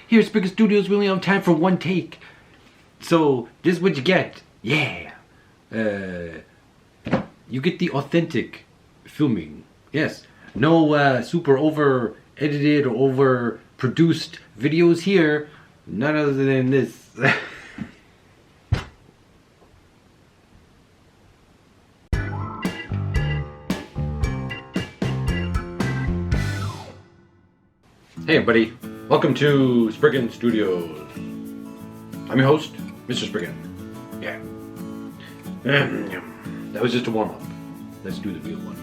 Here at Spriken Studios, we only have time for one take. So, this is what you get. Yeah. You get the authentic filming. Yes. No super over edited or over produced videos here. None other than this. Hey everybody, welcome to Spriken Studios. I'm your host, Mr.Spriken. Yeah. That was just a warm-up. Let's do the real one.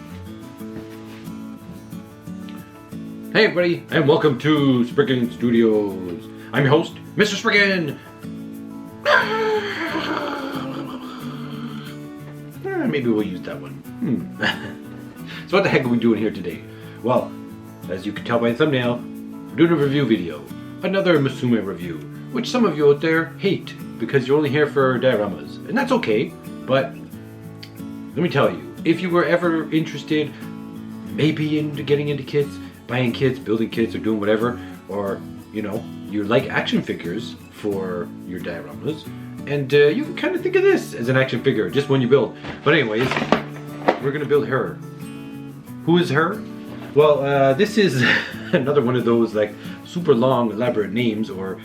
Hey everybody, and welcome to Spriken Studios. I'm your host, Mr.Spriken. Maybe we'll use that one. So what the heck are we doing here today? Well, as you can tell by the thumbnail, we're doing a review video. Another Musume review, which some of you out there hate because you're only here for dioramas. And that's okay, but let me tell you, if you were ever interested maybe into getting into kits, buying kits, building kits, or doing whatever, or you know, you like action figures for your dioramas, and you can kind of think of this as an action figure, just one you build. But anyways, we're gonna build her. Who is her? Well, this is another one of those like super long elaborate names, or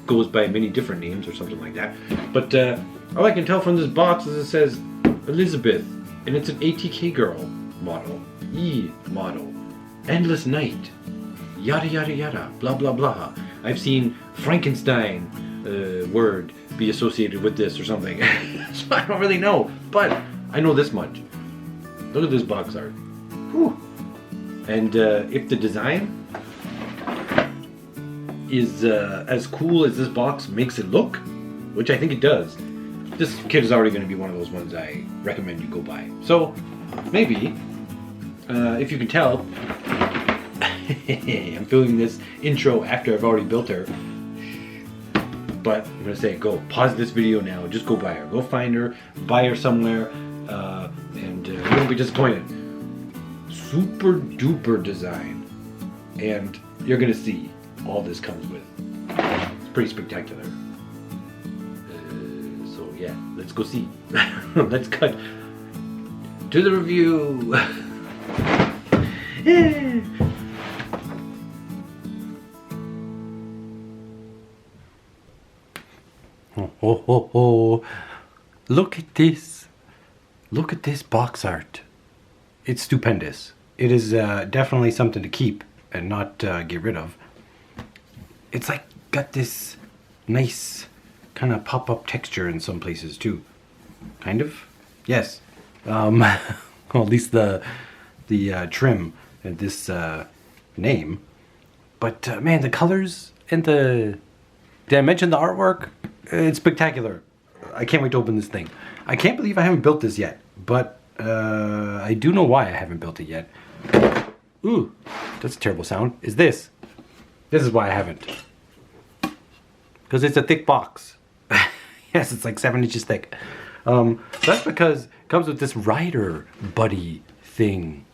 goes by many different names or something like that. But all I can tell from this box is it says Elizabeth, and it's an ATK girl model, model, endless night, yada yada yada, blah blah blah. I've seen Frankenstein word be associated with this or something. So I don't really know, but I know this much. Look at this box art. Whew. And if the design is as cool as this box makes it look, which I think it does, this kit is already going to be one of those ones I recommend you go buy. So maybe, if you can tell, I'm filming this intro after I've already built her. But I'm going to say, go pause this video now, just go buy her. Go find her, buy her somewhere, and you won't be disappointed. Super duper design, and you're gonna see all this comes with. It's pretty spectacular. So yeah, let's go see. Let's cut to the review. Oh. Look at this. Look at this box art. It's stupendous. It is definitely something to keep and not get rid of. It's like got this nice kind of pop-up texture in some places too. Kind of? Yes. Well, at least the trim and this name. But man, the colors and did I mention the artwork? It's spectacular. I can't wait to open this thing. I can't believe I haven't built this yet, but I do know why I haven't built it yet. Ooh, that's a terrible sound. This is why I haven't. Because it's a thick box. Yes, it's like 7 inches thick. That's because it comes with this rider buddy thing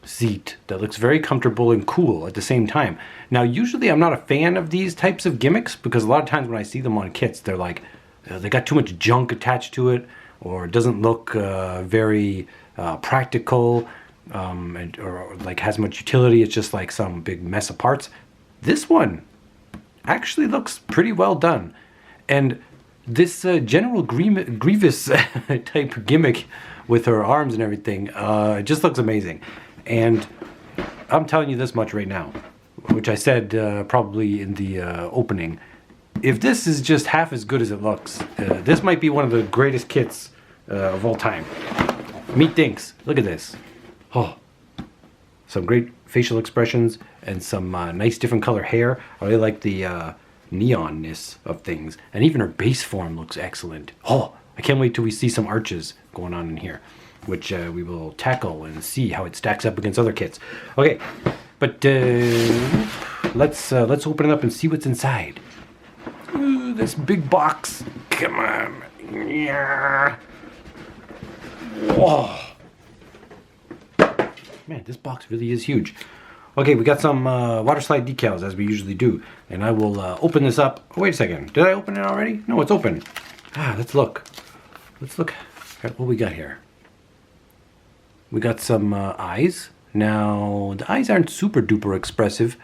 seat that looks very comfortable and cool at the same time. Now, usually I'm not a fan of these types of gimmicks because a lot of times when I see them on kits, they're like, they got too much junk attached to it, or it doesn't look very practical, or like has much utility. It's just like some big mess of parts. This one actually looks pretty well done, and this General Grievous type gimmick with her arms and everything, it just looks amazing. And I'm telling you this much right now, which I said probably in the opening. If this is just half as good as it looks, this might be one of the greatest kits of all time. Methinks. Look at this. Oh, some great facial expressions and some nice different color hair. I really like the neonness of things, and even her base form looks excellent. Oh, I can't wait till we see some arches going on in here, which we will tackle and see how it stacks up against other kits. Okay, but let's open it up and see what's inside. Ooh, this big box. Come on. Yeah. Whoa. Man, this box really is huge. Okay, we got some water slide decals as we usually do. And I will open this up. Oh, wait a second. Did I open it already? No, it's open. Let's look. Let's look at what we got here. We got some eyes. Now, the eyes aren't super duper expressive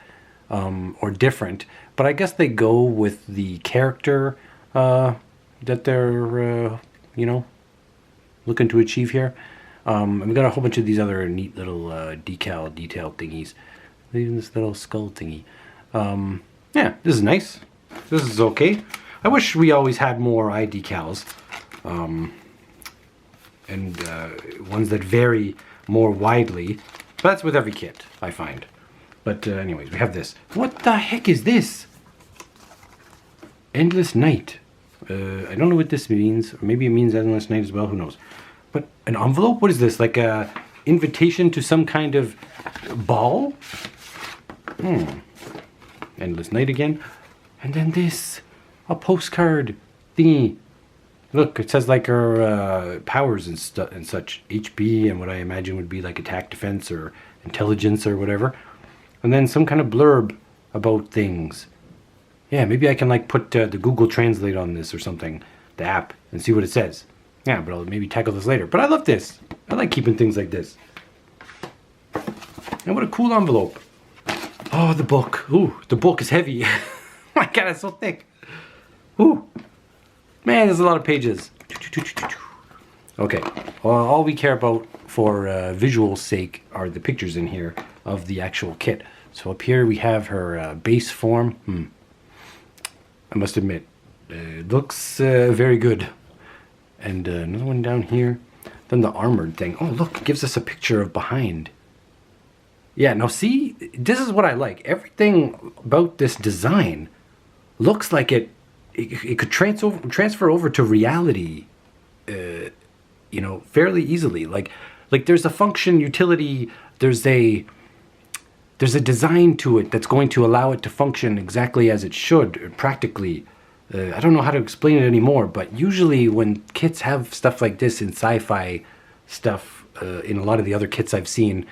or different, but I guess they go with the character that they're, you know, looking to achieve here. And we got a whole bunch of these other neat little detail thingies. Even this little skull thingy. Yeah, this is nice. This is okay. I wish we always had more eye decals. And ones that vary more widely. But that's with every kit, I find. But anyways, we have this. What the heck is this? Endless Night. I don't know what this means. Or maybe it means Endless Night as well. Who knows? But an envelope? What is this? Like a invitation to some kind of ball? Endless Night again. And then this. A postcard thingy. Look, it says like our powers and such. HB and what I imagine would be like attack, defense, or intelligence or whatever. And then some kind of blurb about things. Yeah, maybe I can like put the Google Translate on this or something. The app. And see what it says. Yeah, but I'll maybe tackle this later. But I love this. I like keeping things like this. And what a cool envelope. Oh, the book. Ooh, the book is heavy. My God, it's so thick. Ooh. Man, there's a lot of pages. Okay, well, all we care about for visual sake are the pictures in here of the actual kit. So up here we have her base form. I must admit, it looks very good. And another one down here. Then the armored thing. Oh, look, it gives us a picture of behind. Yeah, now see, this is what I like. Everything about this design looks like it could transfer over to reality, you know, fairly easily. Like there's a function, utility, there's a design to it that's going to allow it to function exactly as it should, practically. I don't know how to explain it anymore, but usually when kits have stuff like this in sci-fi stuff, in a lot of the other kits I've seen,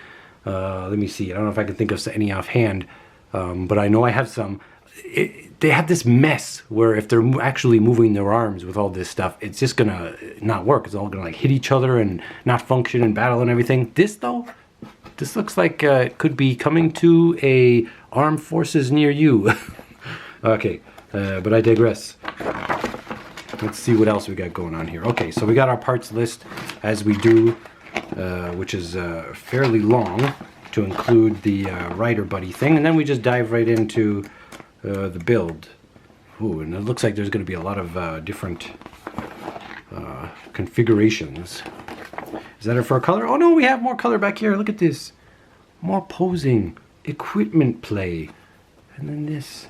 let me see, I don't know if I can think of any offhand, but I know I have some. They have this mess where if they're actually moving their arms with all this stuff, it's just gonna not work. It's all gonna like hit each other and not function in battle and everything. This though, this looks like it could be coming to a armed forces near you. Okay, but I digress. Let's see what else we got going on here. Okay, so we got our parts list as we do, which is fairly long to include the rider buddy thing, and then we just dive right into the build. Ooh, and it looks like there's going to be a lot of different configurations. Is that it for a color? Oh no, we have more color back here. Look at this. More posing, equipment play, and then this,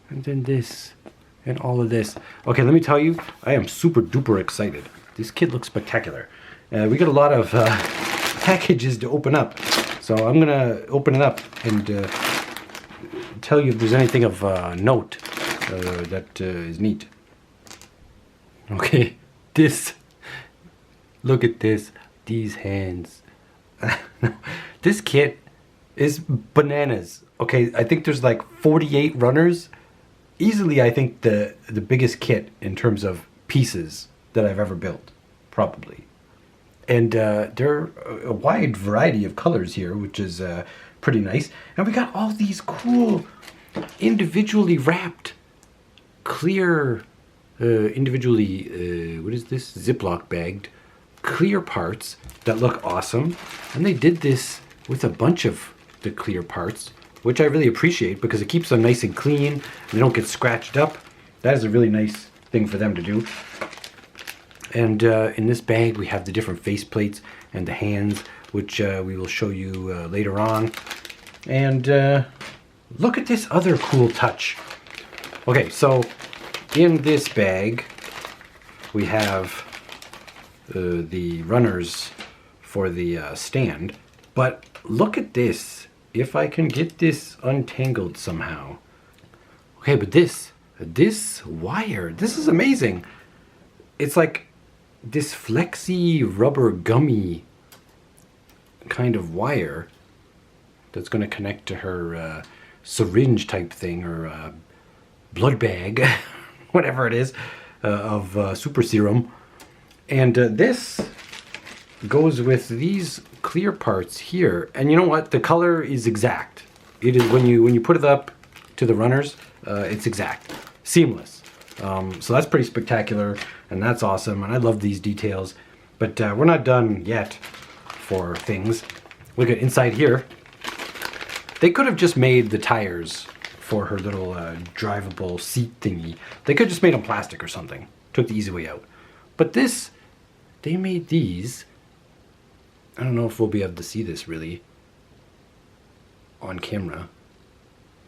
and then this, and all of this. Okay, let me tell you, I am super duper excited. This kit looks spectacular. We got a lot of packages to open up, so I'm gonna open it up and tell you if there's anything of note that is neat. Okay, this. Look at this. These hands. This kit is bananas. Okay, I think there's like 48 runners. Easily, I think the biggest kit in terms of pieces that I've ever built, probably. And there are a wide variety of colors here, which is pretty nice. And we got all these cool, individually wrapped, clear, individually, what is this? Ziploc bagged, clear parts that look awesome. And they did this with a bunch of the clear parts, which I really appreciate because it keeps them nice and clean. And they don't get scratched up. That is a really nice thing for them to do. And in this bag, we have the different face plates and the hands, which we will show you later on. And look at this other cool touch. Okay, so in this bag, we have the runners for the stand. But look at this. If I can get this untangled somehow. Okay, but this wire, this is amazing. It's like this flexy rubber gummy kind of wire that's going to connect to her syringe type thing, or blood bag, whatever it is, of super serum. And this goes with these clear parts here. And you know what? The color is exact. It is, when you put it up to the runners, it's exact. Seamless. So that's pretty spectacular, and that's awesome, and I love these details. But we're not done yet for things. Look at inside here. They could have just made the tires for her little drivable seat thingy. They could have just made them plastic or something. Took the easy way out. But this, they made these. I don't know if we'll be able to see this really on camera.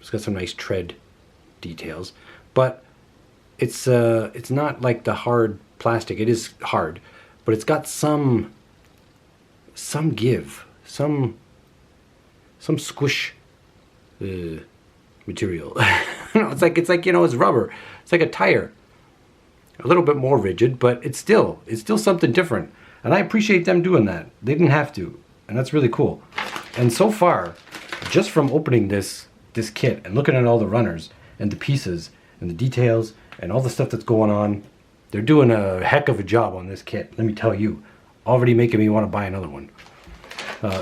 It's got some nice tread details, but it's not like the hard plastic. It is hard, but it's got some give, some squish material. It's like you know, it's rubber. It's like a tire, a little bit more rigid, but it's still something different. And I appreciate them doing that. They didn't have to, and that's really cool. And so far, just from opening this kit and looking at all the runners and the pieces and the details and all the stuff that's going on, they're doing a heck of a job on this kit, let me tell you. Already making me want to buy another one.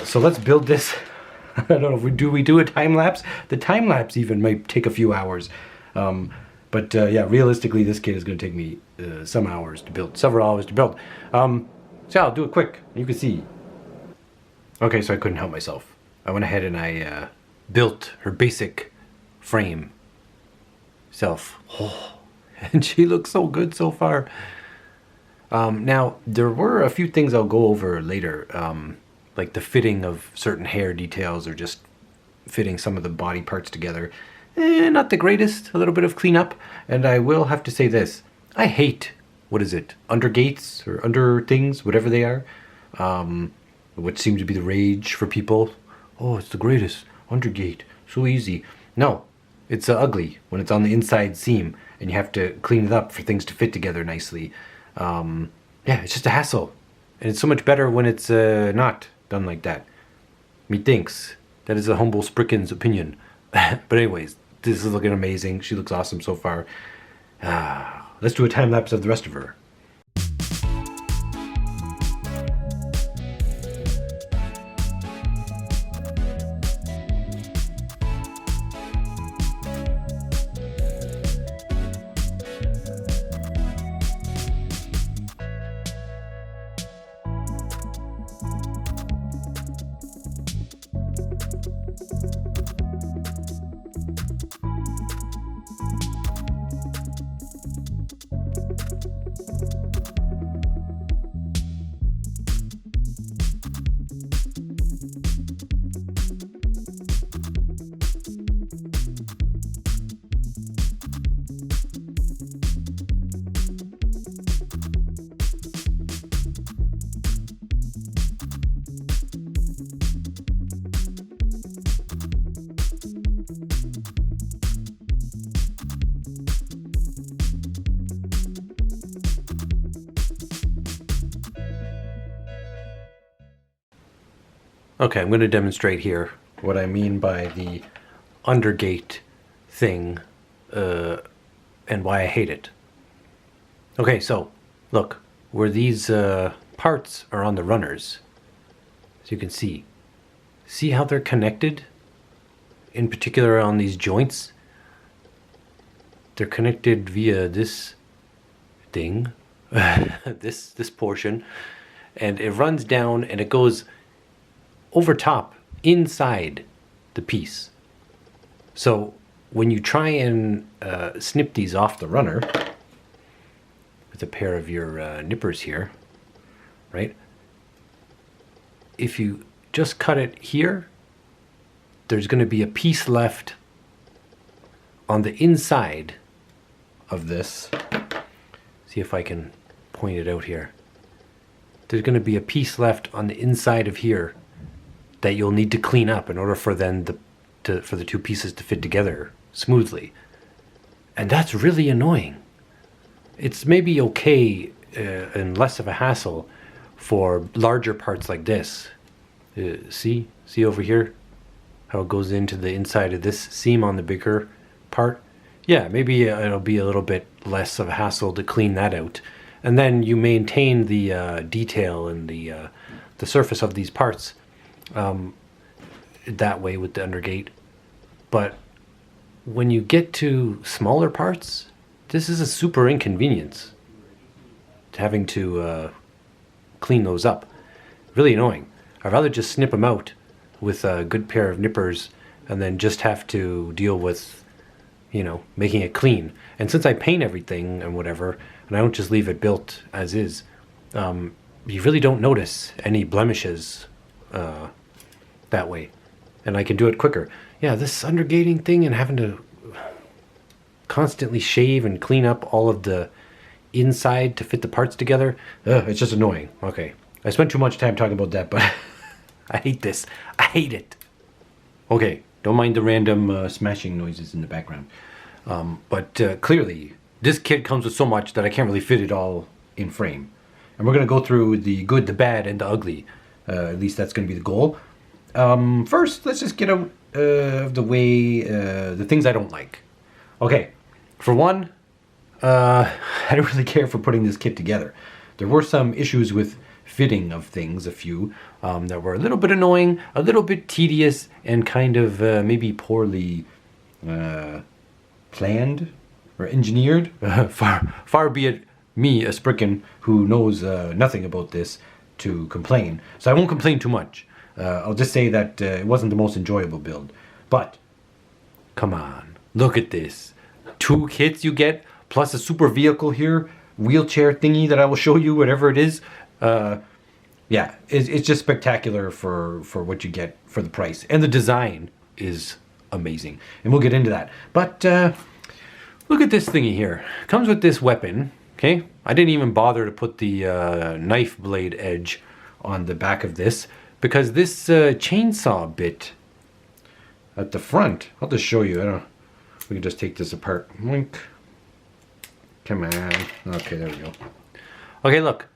So let's build this. I don't know if we do a time lapse. The time lapse even might take a few hours. But yeah, realistically, this kit is going to take me some hours to build, several hours to build. So I'll do it quick. You can see. Okay, so I couldn't help myself. I went ahead and I built her basic frame self. Oh, and she looks so good so far. Now, there were a few things I'll go over later, like the fitting of certain hair details or just fitting some of the body parts together. Not the greatest, a little bit of cleanup. And I will have to say this. I hate, what is it, undergates or under things, whatever they are. What seems to be the rage for people. Oh, it's the greatest. Undergate. So easy. No, it's ugly when it's on the inside seam and you have to clean it up for things to fit together nicely. Yeah, it's just a hassle. And it's so much better when it's not done like that. Methinks. That is a humble Spriken's opinion. But anyways, this is looking amazing. She looks awesome so far. Let's do a time lapse of the rest of her. Okay, I'm going to demonstrate here what I mean by the Undergate thing and why I hate it. Okay, so look, where these parts are on the runners, as you can see how they're connected? In particular on these joints, they're connected via this thing, this portion, and it runs down and it goes over top, inside the piece. So when you try and snip these off the runner with a pair of your nippers here, right? If you just cut it here, there's going to be a piece left on the inside of this. See if I can point it out here. There's going to be a piece left on the inside of here that you'll need to clean up in order for then for the two pieces to fit together smoothly. And that's really annoying. It's maybe okay and less of a hassle for larger parts like this. See over here? how it goes into the inside of this seam on the bigger part. Yeah, maybe it'll be a little bit less of a hassle to clean that out. And then you maintain the detail and the surface of these parts that way with the Undergate. But when you get to smaller parts, this is a super inconvenience. Having to clean those up. Really annoying. I'd rather just snip them out with a good pair of nippers and then just have to deal with, you know, making it clean. And since I paint everything and whatever, and I don't just leave it built as is, you really don't notice any blemishes that way. And I can do it quicker. Yeah, this undergating thing and having to constantly shave and clean up all of the inside to fit the parts together, it's just annoying. Okay, I spent too much time talking about that, but I hate this. I hate it. Okay, don't mind the random smashing noises in the background. But clearly, this kit comes with so much that I can't really fit it all in frame. And we're going to go through the good, the bad, and the ugly. At least that's going to be the goal. First, let's just get out of the way the things I don't like. Okay, for one, I don't really care for putting this kit together. There were some issues with fitting of things, a few, that were a little bit annoying, a little bit tedious, and kind of maybe poorly planned or engineered. Far be it me, a Spriken, who knows nothing about this, to complain. So I won't complain too much. I'll just say that it wasn't the most enjoyable build. But, come on, look at this. 2 kits you get, plus a super vehicle here, wheelchair thingy that I will show you, whatever it is. Yeah, it's just spectacular for what you get for the price. And the design is amazing. And we'll get into that. But look at this thingy here. Comes with this weapon, okay? I didn't even bother to put the knife blade edge on the back of this, because this chainsaw bit at the front, I'll just show you. I don't know. We can just take this apart. Wink. Come on. Okay, there we go. Okay, look.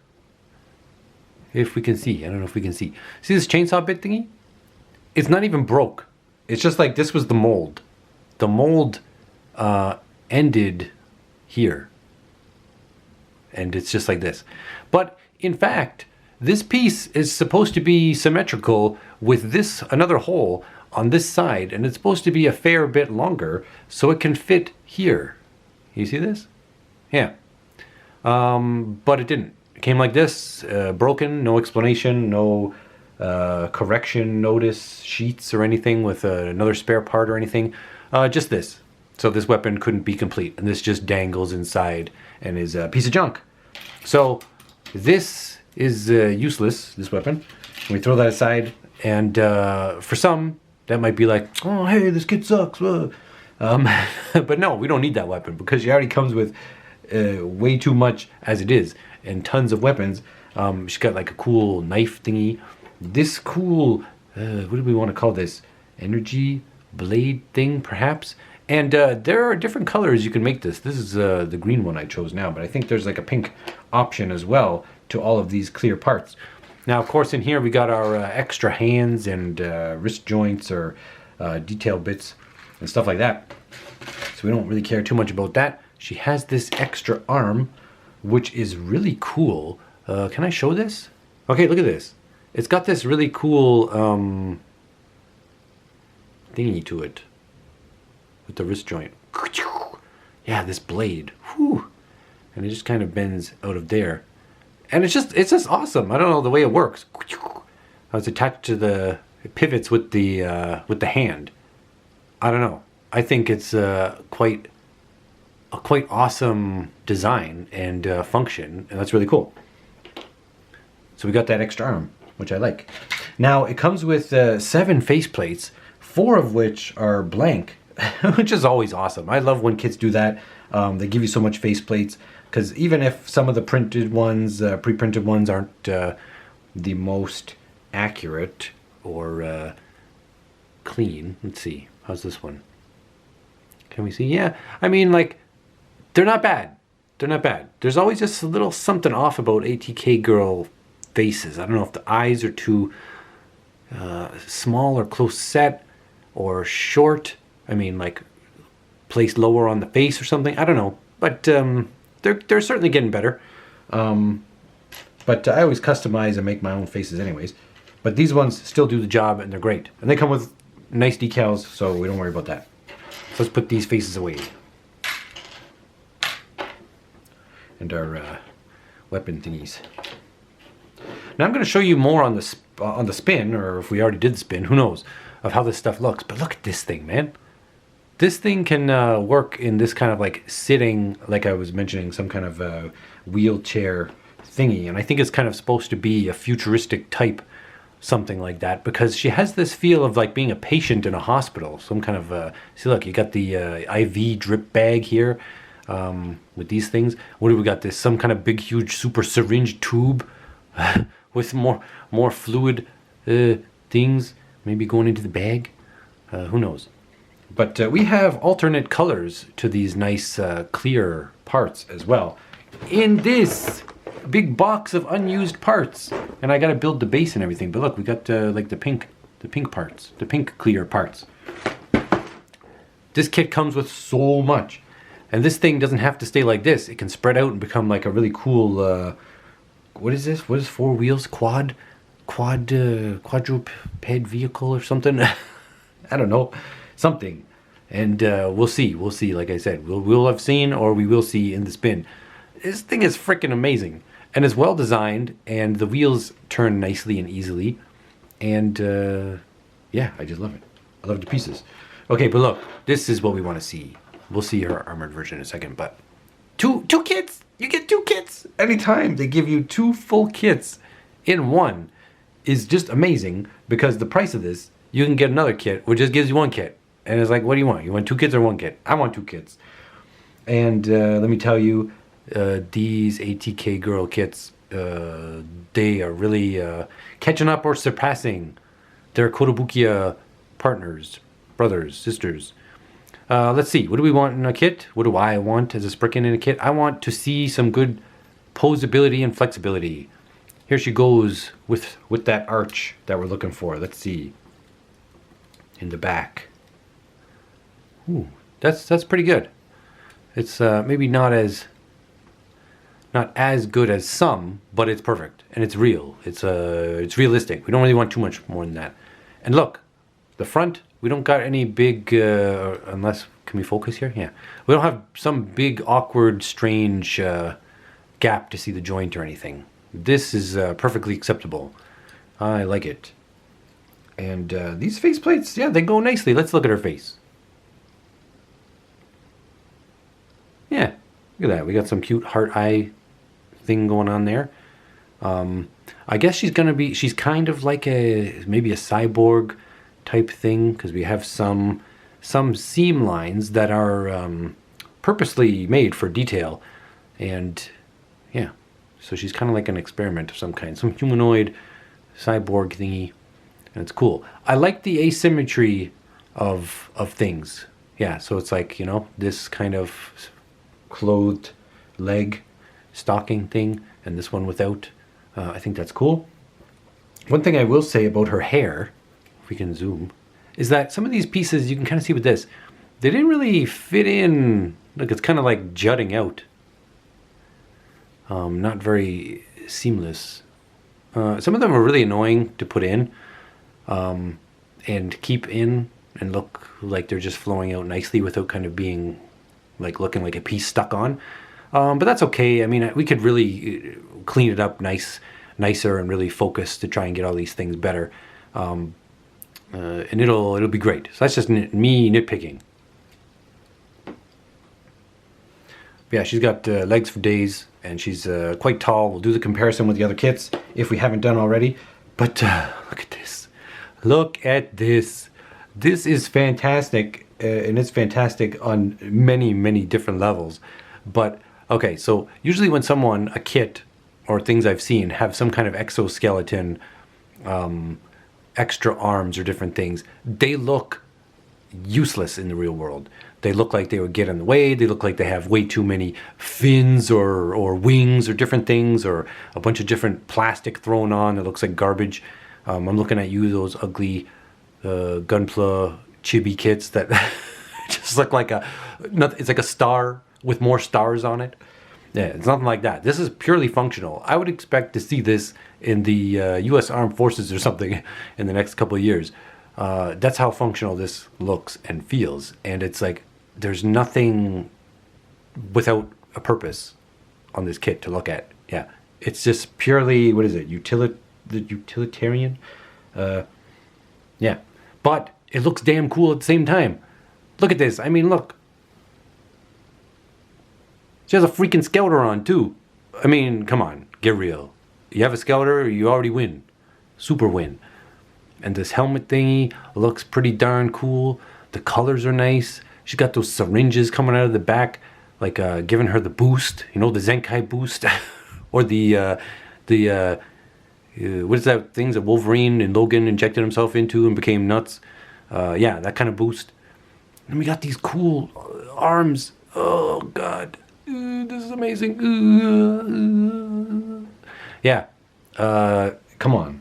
If we can see. I don't know if we can see. See this chainsaw bit thingy? It's not even broke. It's just like this was the mold. The mold ended here. And it's just like this. But in fact, this piece is supposed to be symmetrical with this another hole on this side, and it's supposed to be a fair bit longer so it can fit here. You see this? Yeah. But it didn't. It came like this, broken, no explanation, no correction notice sheets or anything with another spare part or anything. Just this. So this weapon couldn't be complete, and this just dangles inside and is a piece of junk. So this is useless, this weapon. We throw that aside, and for some, that might be like, oh, hey, this kid sucks. But no, we don't need that weapon, because she already comes with way too much as it is, and tons of weapons. She's got like a cool knife thingy. This cool, what do we want to call this? Energy blade thing, perhaps? And there are different colors you can make this. This is the green one I chose now, but I think there's like a pink option as well to all of these clear parts. Now, of course, in here we got our extra hands and wrist joints or detail bits and stuff like that. So we don't really care too much about that. She has this extra arm, which is really cool. Can I show this? Okay, look at this. It's got this really cool thingy to it with the wrist joint. Yeah, this blade. Whew. And it just kind of bends out of there. And it's just awesome. I don't know the way it works. How it's attached to the, it pivots with the hand. I don't know. I think it's a quite awesome design and function, and that's really cool. So we got that extra arm, which I like. Now it comes with 7 faceplates, 4 of which are blank, which is always awesome. I love when kits do that. They give you so much faceplates, because even if some of the printed ones, pre-printed ones aren't the most accurate or clean. Let's see. How's this one? Can we see? Yeah. I mean, like, they're not bad. They're not bad. There's always just a little something off about ATK girl faces. I don't know if the eyes are too small or close set. or short. I mean, like placed lower on the face or something. I don't know, but they're certainly getting better. But I always customize and make my own faces anyways. But these ones still do the job, and they're great. And they come with nice decals, so we don't worry about that. So let's put these faces away. And our weapon thingies. Now I'm going to show you more on the spin, or if we already did the spin, who knows, of how this stuff looks. But look at this thing, man. This thing can work in this kind of like sitting, like I was mentioning, some kind of wheelchair thingy. And I think it's kind of supposed to be a futuristic type, something like that, because she has this feel of like being a patient in a hospital. Some kind of, see, look, you got the IV drip bag here with these things. What do we got? This some kind of big, huge, super syringe tube with more fluid things, maybe going into the bag. Who knows? But we have alternate colors to these nice clear parts as well in this big box of unused parts. And I got to build the base and everything. But look, we got like the pink parts, the pink clear parts. This kit comes with so much. And this thing doesn't have to stay like this. It can spread out and become like a really cool, what is this? What is 4 wheels? Quadruped vehicle or something? I don't know. Something. And we'll see. We'll see, like I said. We'll have seen, or we will see in the spin. This thing is freaking amazing. And it's well designed, and the wheels turn nicely and easily. And yeah, I just love it. I love the pieces. Okay, but look, this is what we want to see. We'll see her armored version in a second, but two kits. You get 2 kits anytime. They give you 2 full kits in one is just amazing, because the price of this, you can get another kit which just gives you 1 kit. And it's like, what do you want? You want 2 kits or 1 kit? I want 2 kits. And let me tell you, these ATK girl kits, they are really catching up or surpassing their Kotobukiya partners, brothers, sisters. Let's see, what do we want in a kit? What do I want as a Spriken in a kit? I want to see some good posability and flexibility. Here she goes with that arch that we're looking for. Let's see. In the back. Ooh, that's pretty good. It's maybe not as good as some, but it's perfect and it's real. It's realistic. We don't really want too much more than that. And look, the front, we don't got any big unless, can we focus here? Yeah, we don't have some big awkward strange gap to see the joint or anything. This is perfectly acceptable. I like it. And these face plates, yeah, they go nicely. Let's look at her face. Yeah, look at that. We got some cute heart eye thing going on there. I guess she's kind of like maybe a cyborg type thing, because we have some seam lines that are purposely made for detail. And yeah, so she's kind of like an experiment of some kind, some humanoid cyborg thingy. And it's cool. I like the asymmetry of things. Yeah, so it's like, you know, this kind of clothed leg stocking thing, and this one without. I think that's cool. One thing I will say about her hair, if we can zoom, is that some of these pieces, you can kind of see with this, they didn't really fit in. Look, it's kind of like jutting out. Not very seamless. Some of them are really annoying to put in and keep in and look like they're just flowing out nicely without kind of being like looking like a piece stuck on. But that's okay. I mean, we could really clean it up nicer and really focus to try and get all these things better. And it'll be great. So that's just me nitpicking. Yeah, she's got legs for days, and she's quite tall. We'll do the comparison with the other kits if we haven't done already. But look at this. Look at this. This is fantastic, and it's fantastic on many, many different levels. But, okay, so usually when a kit, or things I've seen, have some kind of exoskeleton, extra arms or different things, they look useless in the real world. They look like they would get in the way. They look like they have way too many fins or wings or different things, or a bunch of different plastic thrown on that looks like garbage. I'm looking at you, those ugly Gunpla chibi kits that just look like it's like a star with more stars on it. Yeah, it's nothing like that. This is purely functional. I would expect to see this in the U.S. Armed Forces or something in the next couple of years. That's how functional this looks and feels. And it's like there's nothing without a purpose on this kit to look at. Yeah, it's just purely, what is it, utilitarian? Yeah, but it looks damn cool at the same time. Look at this. I mean, look. She has a freaking scouter on, too. I mean, come on, get real. You have a scouter, you already win. Super win. And this helmet thingy looks pretty darn cool. The colors are nice. She's got those syringes coming out of the back, like giving her the boost. You know, the Zenkai boost. Or the what is that thing that Wolverine and Logan injected himself into and became nuts? Yeah, that kind of boost. And we got these cool arms. Oh, God. This is amazing. Yeah. Come on.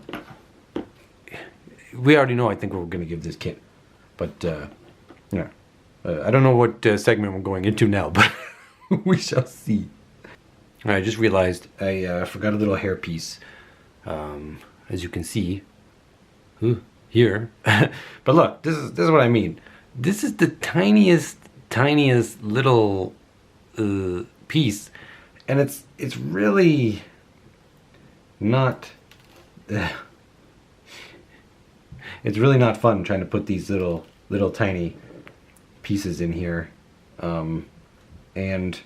We already know, I think, what we're going to give this kit. But, yeah. I don't know what segment we're going into now, but we shall see. I just realized I forgot a little hair piece. As you can see. Here. But look, this is what I mean. This is the tiniest little piece, and it's really not it's really not fun trying to put these little tiny pieces in here, and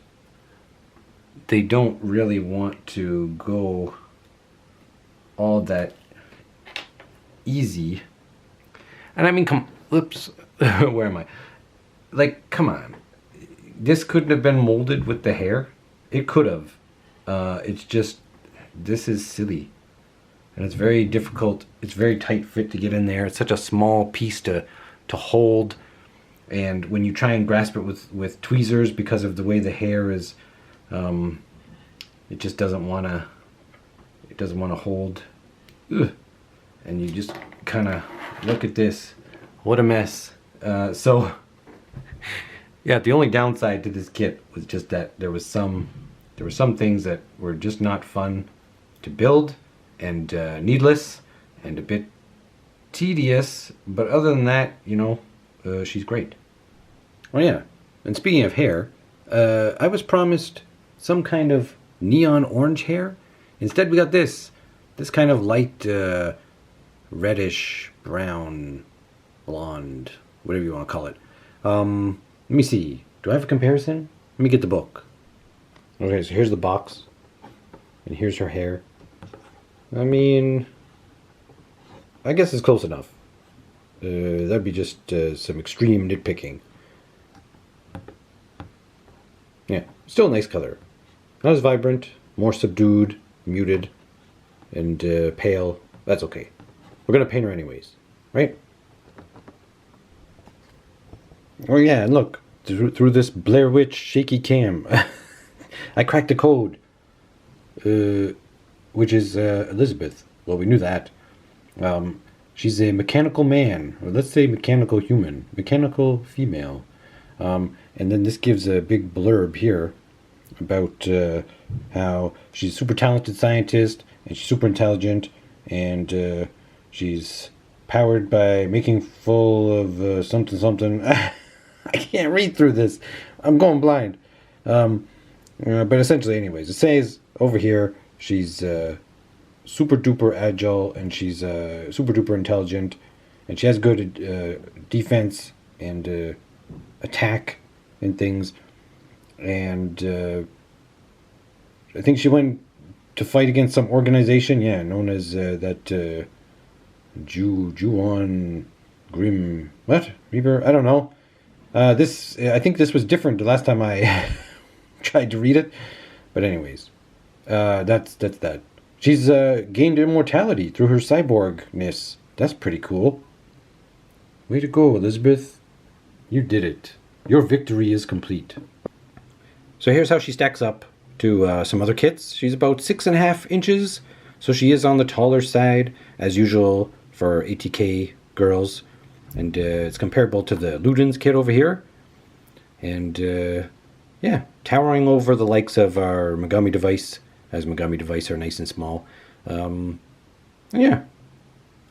they don't really want to go all that easy. And I mean, oops, where am I? Like, come on. This couldn't have been molded with the hair. It could have. It's just, this is silly. And it's very difficult. It's very tight fit to get in there. It's such a small piece to hold. And when you try and grasp it with tweezers, because of the way the hair is, it just doesn't want to hold. Ugh. And you just kind of look at this. What a mess. So yeah, the only downside to this kit was just that there were some things that were just not fun to build, and needless and a bit tedious. But other than that, you know, she's great. Oh yeah, and speaking of hair, I was promised some kind of neon orange hair. Instead, we got this kind of light reddish brown, blonde, whatever you want to call it. Let me see. Do I have a comparison? Let me get the book. Okay, so here's the box. And here's her hair. I mean, I guess it's close enough. That'd be just some extreme nitpicking. Yeah, still a nice color. Not as vibrant, more subdued, muted, and pale. That's okay. We're gonna paint her anyways, right? Oh yeah, and look, through this Blair Witch shaky cam, I cracked the code, which is Elizabeth. Well, we knew that. She's a mechanical man, or let's say mechanical human, mechanical female. And then this gives a big blurb here about how she's a super talented scientist, and she's super intelligent, and she's powered by making full of something. I can't read through this. I'm going blind. But essentially, anyways, it says over here she's super duper agile, and she's super duper intelligent, and she has good defense and attack and things. And I think she went to fight against some organization, yeah, known as that Juon Grim. What? Reaper? I don't know. I think this was different the last time I tried to read it. But anyways, that's that. She's gained immortality through her cyborgness. That's pretty cool. Way to go, Elizabeth. You did it. Your victory is complete. So here's how she stacks up to some other kits. She's about 6.5 inches, so she is on the taller side, as usual for ATK girls. And it's comparable to the Ludens kit over here. And yeah, towering over the likes of our Megami device, as Megami device are nice and small. Yeah,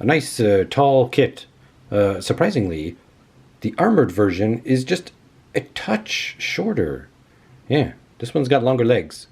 a nice tall kit. Surprisingly, the armored version is just a touch shorter. Yeah, this one's got longer legs.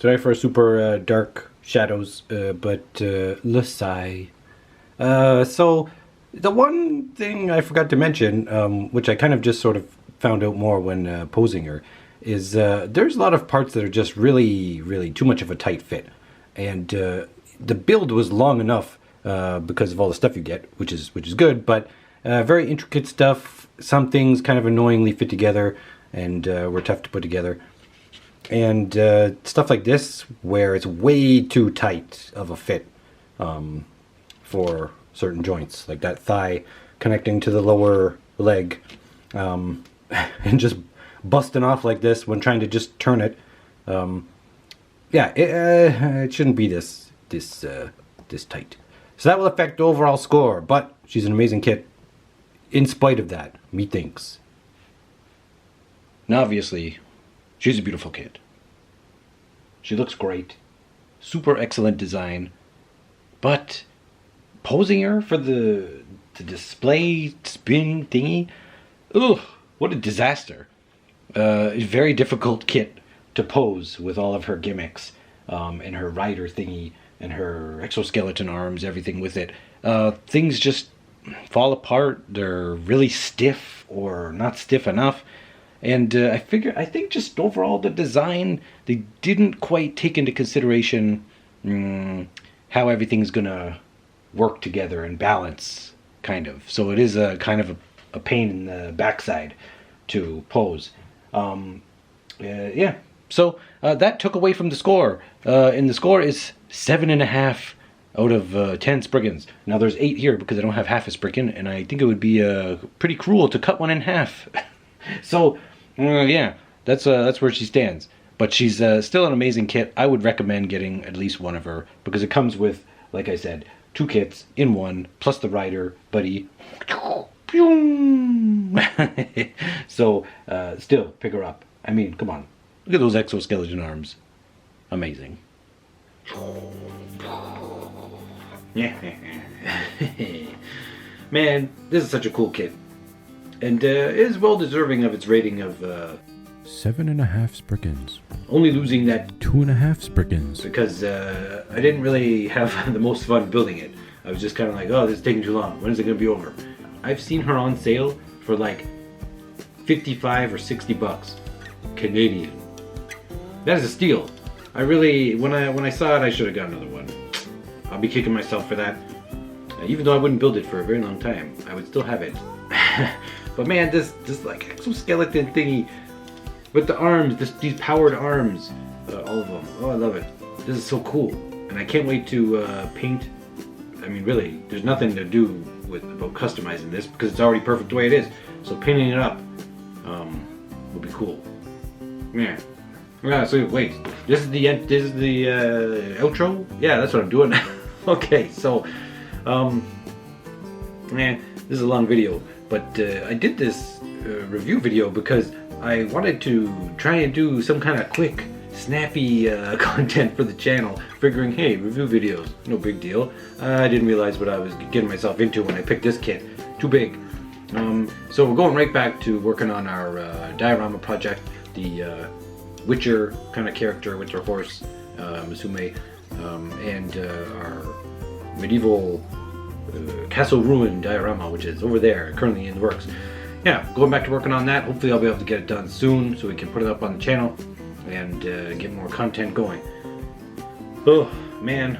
Sorry for super dark shadows, but Lusai. So the one thing I forgot to mention, which I kind of just sort of found out more when posing her, is there's a lot of parts that are just really, really too much of a tight fit. And the build was long enough because of all the stuff you get, which is good, but very intricate stuff. Some things kind of annoyingly fit together and were tough to put together. And stuff like this, where it's way too tight of a fit for certain joints, like that thigh connecting to the lower leg, and just busting off like this when trying to just turn it. Yeah, it shouldn't be this tight. So that will affect the overall score, but she's an amazing kit in spite of that, methinks. Now, obviously, she's a beautiful kit. She looks great. Super excellent design. But posing her for the display spin thingy, ugh, what a disaster. A very difficult kit to pose with all of her gimmicks and her rider thingy and her exoskeleton arms, everything with it. Things just fall apart. They're really stiff or not stiff enough. And I think just overall the design, they didn't quite take into consideration how everything's going to work together and balance, kind of. So it is a kind of a pain in the backside to pose. Yeah, so that took away from the score. And the score is 7.5 out of 10 Sprickens. Now there's 8 here because I don't have half a Spricken, and I think it would be pretty cruel to cut one in half. So... yeah, that's where she stands. But she's still an amazing kit. I would recommend getting at least one of her because it comes with, like I said, 2 kits in one, plus the rider, buddy. So, still, pick her up. I mean, come on. Look at those exoskeleton arms. Amazing. Man, this is such a cool kit. And is well deserving of its rating of 7.5 Sprickens. Only losing that 2.5 Sprickens. because I didn't really have the most fun building it. I was just kind of like, oh, this is taking too long. When is it going to be over? I've seen her on sale for like 55 or 60 bucks Canadian. That is a steal. I really, when I saw it, I should have got another one. I'll be kicking myself for that. Even though I wouldn't build it for a very long time, I would still have it. But man, this like exoskeleton thingy with the arms, these powered arms, all of them. Oh, I love it. This is so cool, and I can't wait to paint. I mean, really, there's nothing to do about customizing this because it's already perfect the way it is. So painting it up will be cool. Yeah. Yeah. So wait, this is the outro. Yeah, that's what I'm doing. Okay, so this is a long video. But I did this review video because I wanted to try and do some kind of quick, snappy content for the channel, figuring, hey, review videos, no big deal. I didn't realize what I was getting myself into when I picked this kit. Too big. So we're going right back to working on our diorama project, the Witcher kind of character, Witcher horse, Musume, and our medieval castle ruin diorama, which is over there, currently in the works. Yeah, going back to working on that. Hopefully I'll be able to get it done soon so we can put it up on the channel and get more content going. Oh man,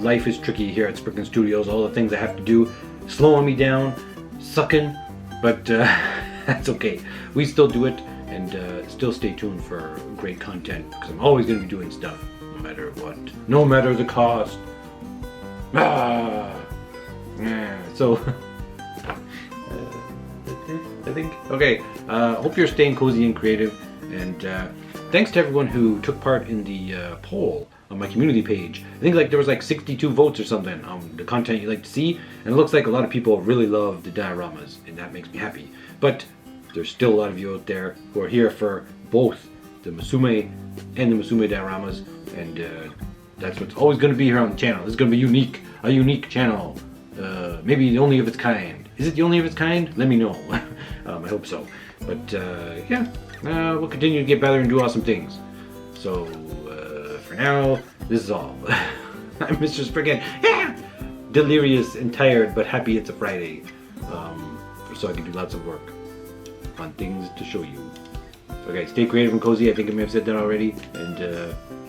life is tricky here at Spriken Studios. All the things I have to do, slowing me down, sucking, but that's okay. We still do it, and still stay tuned for great content, because I'm always going to be doing stuff, no matter what. No matter the cost. So, I think, okay, hope you're staying cozy and creative, and thanks to everyone who took part in the poll on my community page. I think there was 62 votes or something on the content you like to see, and it looks like a lot of people really love the dioramas, and that makes me happy. But there's still a lot of you out there who are here for both the Musume and the Musume dioramas, and that's what's always going to be here on the channel. This is going to be a unique channel, maybe the only of its kind. Is it the only of its kind? Let me know. I hope so. But yeah, we'll continue to get better and do awesome things. So for now, this is all. I'm Mr.Spriken. Yeah! Delirious and tired, but happy it's a Friday. So I can do lots of work on things to show you. Okay, stay creative and cozy. I think I may have said that already. And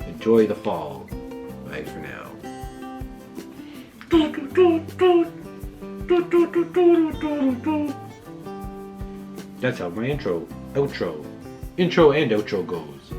enjoy the fall. Bye for now. That's how my intro and outro goes.